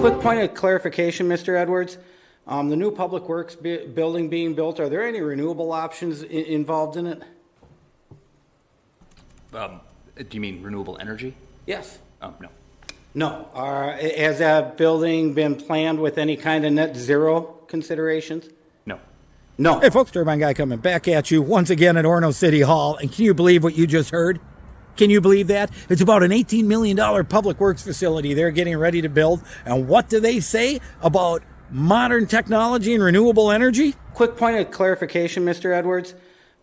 Quick point of clarification, Mr. Edwards. The new Public Works building being built, are there any renewable options involved in it? Do you mean renewable energy? Yes. No. No. Has that building been planned with any kind of net zero considerations? No. No. Hey, folks, Turbine Guy coming back at you once again at Orono City Hall. And can you believe what you just heard? Can you believe that? It's about an $18 million public works facility they're getting ready to build. And what do they say about modern technology and renewable energy? Quick point of clarification, Mr. Edwards.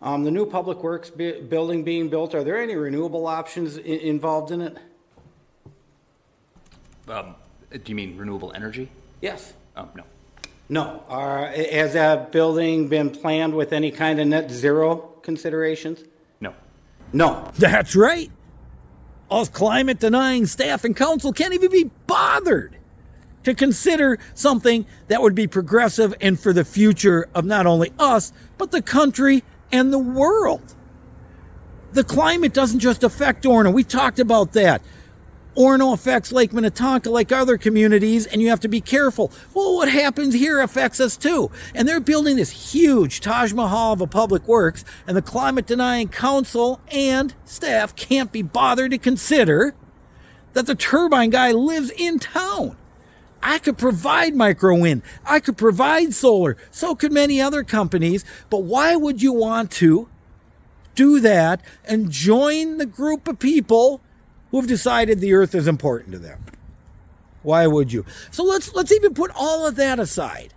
The new Public Works building being built, are there any renewable options involved in it? Do you mean renewable energy? Yes. No. No. Has that building been planned with any kind of net zero considerations? No. No. That's right. Us climate denying staff and council can't even be bothered to consider something that would be progressive and for the future of not only us, but the country and the world. The climate doesn't just affect Orono. We talked about that. Orono affects Lake Minnetonka like other communities, and you have to be careful. Well, what happens here affects us too. And they're building this huge Taj Mahal of a public works, and the climate-denying council and staff can't be bothered to consider that the Turbine Guy lives in town. I could provide micro wind. I could provide solar. So could many other companies. But why would you want to do that and join the group of people who've decided the earth is important to them? Why would you? So let's even put all of that aside.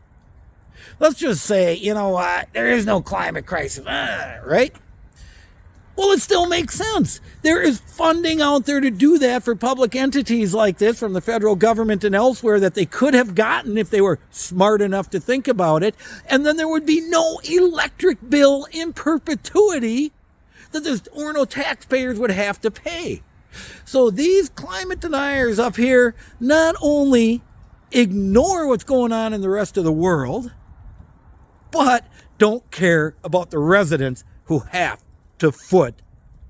Let's just say, you know what, there is no climate crisis, right? Well, it still makes sense. There is funding out there to do that for public entities like this from the federal government and elsewhere that they could have gotten if they were smart enough to think about it. And then there would be no electric bill in perpetuity that the Orono taxpayers would have to pay. So these climate deniers up here not only ignore what's going on in the rest of the world, but don't care about the residents who have to foot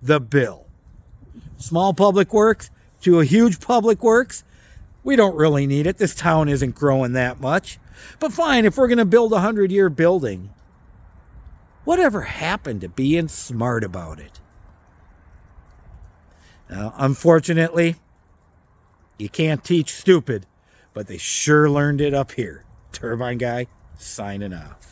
the bill. Small public works to a huge public works, we don't really need it. This town isn't growing that much. But fine, if we're going to build a 100-year building, whatever happened to being smart about it? Now, unfortunately, you can't teach stupid, but they sure learned it up here. Turbine Guy, signing off.